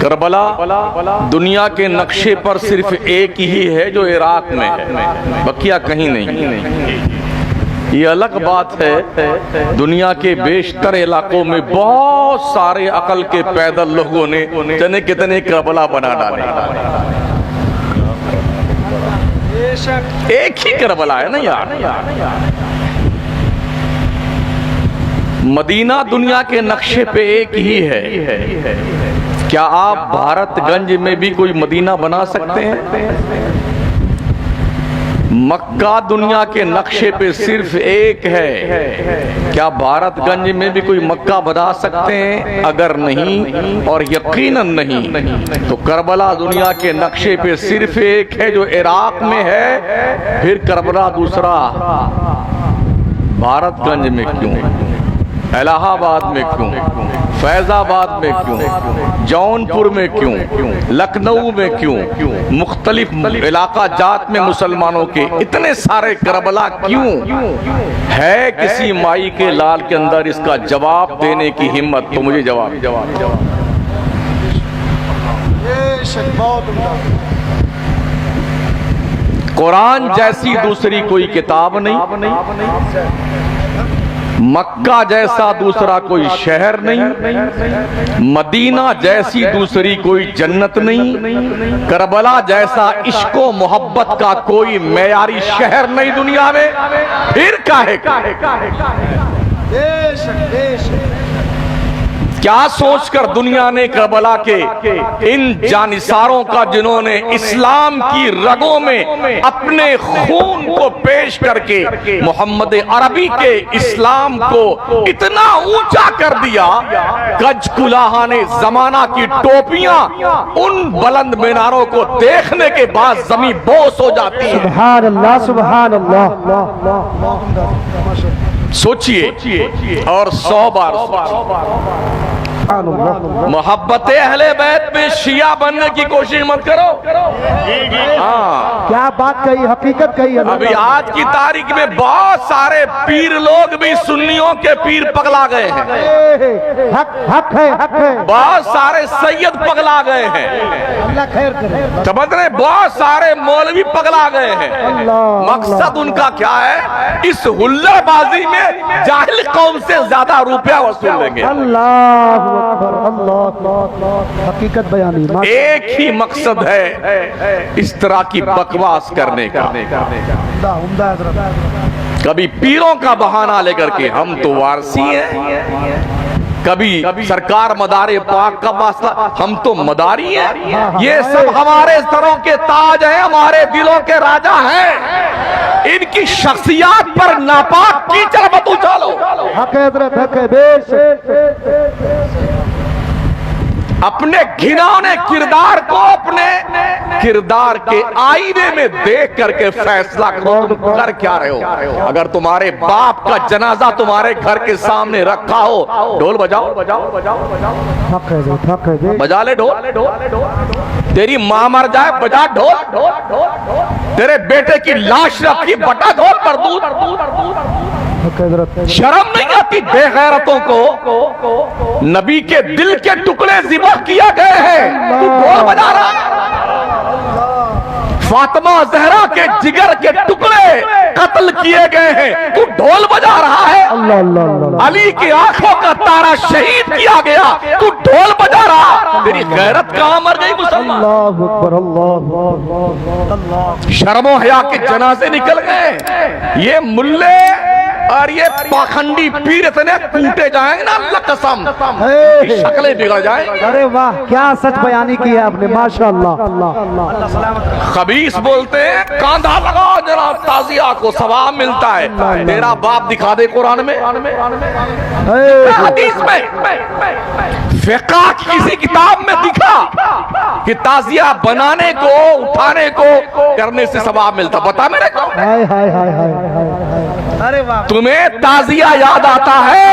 Karbala दुनिया के नक्शे पर सिर्फ एक ही है जो इराक में है, बकिया कहीं नहीं। ये अलग बात है, दुनिया के बेशतर इलाकों में बहुत सारे अकल के पैदल लोगों ने जाने कितने करबला बना डाले। एक ही करबला है ना यार। मदीना दुनिया के नक्शे पे एक ही है। क्या आप भारतगंज में भी कोई मदीना बना सकते हैं? मक्का दुनिया के नक्शे पे सिर्फ एक है। क्या भारतगंज में भी कोई मक्का बना सकते हैं? अगर नहीं, और यकीनन नहीं, तो करबला दुनिया के नक्शे पे सिर्फ एक है जो इराक में है। फिर करबला दूसरा भारतगंज में क्यों, इलाहाबाद में क्यों, फैजाबाद में क्यों, जौनपुर में क्यों, लखनऊ में क्यों, मुख्तलिफ इलाका जात में मुसलमानों के इतने सारे करबला क्यों है? किसी माई के लाल के अंदर इसका जवाब देने की हिम्मत तो मुझे जवाब कुरान जैसी दूसरी कोई किताब नहीं, मक्का जैसा दूसरा कोई शहर नहीं, मदीना जैसी दूसरी कोई जन्नत नहीं, करबला जैसा इश्को मोहब्बत का कोई मेयारी शहर नहीं दुनिया में। फिर काहे क्या सोचकर दुनिया ने करबला के इन जानिसारों का, जिन्होंने इस्लाम की रगों में अपने खून को पेश करके मोहम्मद अरबी के इस्लाम को इतना ऊंचा कर दिया, गज कुलाहा ने जमाना की टोपियां उन बुलंद मीनारों को देखने के बाद जमीन बोस हो जाती है। सुभान अल्लाह, सुभान अल्लाह। सोचिए और 100 बार मोहब्बत अहले बैत में शिया बनने की कोशिश मत करो। हाँ, क्या बात कही, हकीकत कही। अभी आज की तारीख में बहुत सारे पीर लोग भी सुन्नियों के पीर पगला गए हैं। हक है, हक है। बहुत सारे सैयद पगला गए हैं, अल्लाह खैर करे। समझ रहे? बहुत सारे मौलवी पगला गए हैं। मकसद उनका क्या है? इस हुल्लड़बाजी में जाहिल कौम से ज्यादा रुपया वसूल लेंगे। अल्लाह अकबर, अल्लाह, हकीकत बयानी। एक ही मकसद है इस तरह की बकवास करने का। कभी पीरों का बहाना लेकर के हम तो वारसी हैं, कभी सरकार मदारे पाक का मसला, हम तो मदारी हैं। ये सब हमारे सरों के ताज हैं, हमारे दिलों के राजा हैं। इनकी शख्सियत पर नापाक कीचड़ मत उछालो। हक है हजरत, हक है। बेश अपने घिनौने किरदार को अपने किरदार के आईने में देख करके फैसला करो तुम कर क्या रहे हो। अगर तुम्हारे बाप का जनाजा तुम्हारे घर के सामने रखा हो, ढोल बजाओ, बजा ले ढोल। तेरी मां मर जाए, बजा ढोल। तेरे बेटे की लाश रखी, बटा ढोल पर दूध। शर्म नहीं आती बेगैरतों को? नबी के दिल के टुकड़े ज़िबह किया गए हैं, तू ढोल बजा रहा है। फातिमा जहरा के जिगर के टुकड़े कत्ल किए गए हैं, तू ढोल बजा रहा है। अली की आंखों का तारा शहीद किया गया, तू ढोल बजा रहा। तेरी गैरत कहां मर गई मुसलमान? शर्मो हया के जनाजे निकल गए। ये मुल्ले और ये पाखंडी पीर इतने कूटे जाएंगे ना, अल्लाह कसम शक्लें बिगड़ जाएंगी। अरे वाह, क्या सच बयानी की है आपने, माशाअल्लाह। खबीस बोलते हैं कांधा लगाओ जरा ताजिया को, सवाब मिलता है। तेरा बाप दिखा दे कुरान में, हदीस में, फिक़ह किसी किताब में दिखा कि ताजिया बनाने को, उठाने को, करने से सवाब मिलता? बता मेरे को। अरे वाह, तुम्हें ताजिया याद आता है,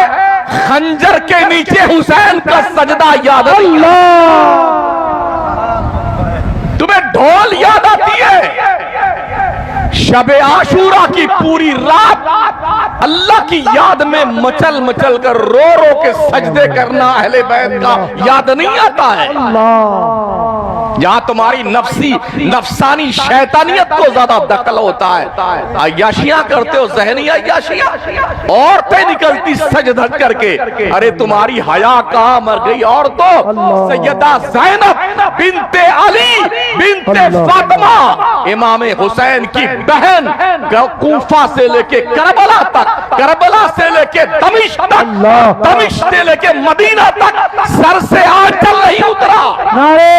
खंजर के नीचे हुसैन का सजदा याद आता है। तुम्हें ढोल याद आती है, शबे आशूरा की पूरी रात अल्लाह की याद में मचल मचल कर रो रो के सजदे करना अहले बैत का याद नहीं आता है। जहां तुम्हारी नफसानी शैतानियत को ज्यादा दखल होता है, अय्याशियां करते हो, ज़हनी अय्याशियां। औरतें निकलती सज धज करके, अरे तुम्हारी हया कहां मर गई? औरतों, सैयदा ज़ैनब बिनते अली बिनते फातिमा इमाम हुसैन की बहन, कूफा से लेके करबला तक, करबला से लेके दमिश्क तक, दमिश्क से लेके मदीना तक सर से आंचल नहीं उतरा। नारे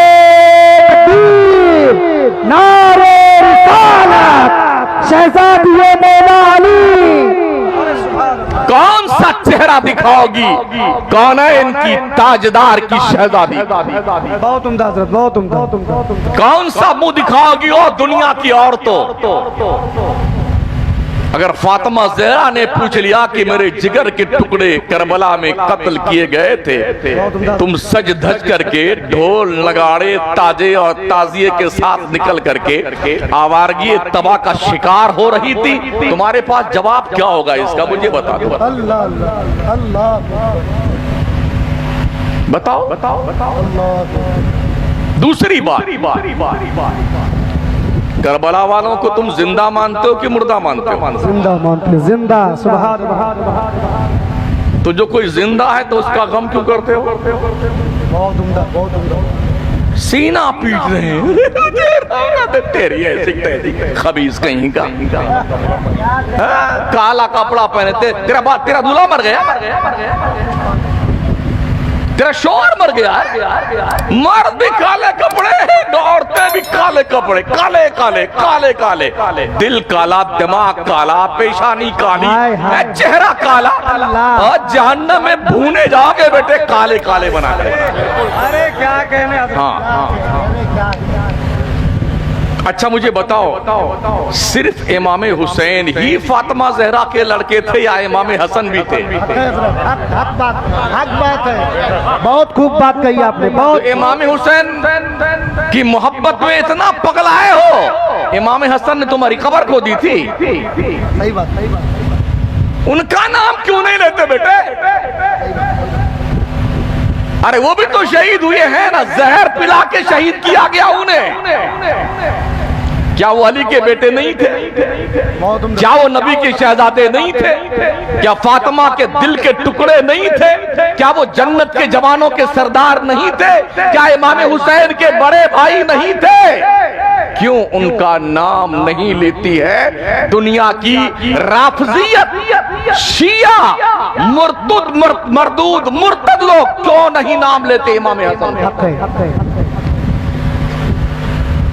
तकबीर, नारे रिसालत, शहजादिए मौला अली। कौन सा चेहरा दिखाओगी? कौन है इनकी ताजदार की शहजादी? बहुत उम्दा हजरत, बहुत उम्दा। कौन सा मुंह दिखाओगी ओ दुनिया की औरतों? अगर फातिमा ज़हरा ने पूछ लिया कि मेरे जिगर के टुकड़े करबला में कत्ल किए गए थे, तुम सज धज करके ढोल नगाड़े ताजे और ताजिए के साथ निकल करके आवारगी तबाह का शिकार हो रही थी, तुम्हारे पास जवाब क्या होगा इसका? मुझे बता दो। अल्लाह अल्लाह, बताओ बताओ बताओ। दूसरी बात, करबला वालों को तुम जिंदा मानते हो कि मुर्दा मानते हो? जिंदा मानते, जिंदा। सुभान अल्लाह। तो जो कोई जिंदा है तो उसका गम क्यों करते हो? बहुत उम्दा, बहुत उम्दा। सीना पीट रहे हैं तेरी ऐसी खबीस कहीं का। काला कपड़ा पहने, तेरा दूल्हा मर गया, तेरा शोहर मर गया है। मर्द भी काले कपड़े, औरतें भी काले कपड़े, काले काले काले काले काले, दिल काला, दिमाग काला, पेशानी काली, चेहरा काला, और जहन्नम में भूने जाओगे बेटे काले काले बना के। अरे क्या कहने। हाँ। अच्छा मुझे बताओ, सिर्फ इमाम हुसैन ही फातिमा ज़हरा के लड़के थे या इमाम हसन भी थे? हक बात है, बहुत खूब बात कही आपने। बहुत। इमाम हुसैन की मोहब्बत में इतना पगलाए हो, इमाम हसन ने तुम्हारी कब्र खो दी थी। सही बात, सही बात। उनका नाम क्यों नहीं लेते बेटे? अरे वो भी तो शहीद हुए हैं ना, जहर पिला के शहीद किया गया उन्हें। क्या वो अली के बेटे नहीं थे? क्या वो नबी के शहजादे नहीं थे? क्या फातिमा के दिल के टुकड़े नहीं थे? क्या वो जन्नत के जवानों के सरदार नहीं थे? क्या इमाम हुसैन के बड़े भाई नहीं थे? क्यों उनका नाम नहीं लेती है दुनिया की राफजियत, शिया, मरदूद, मुर्तद लोग? क्यों नहीं नाम लेते इमाम हसन का?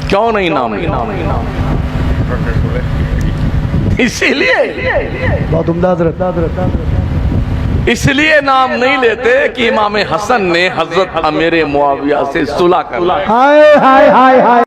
क्यों नहीं नाम? इसीलिए बहुत उम्दा हजरत। इसलिए नाम नहीं लेते कि इमाम हसन ने हजरत अमीर मुआविया से सुलह कर। हाय हाय हाय हाय।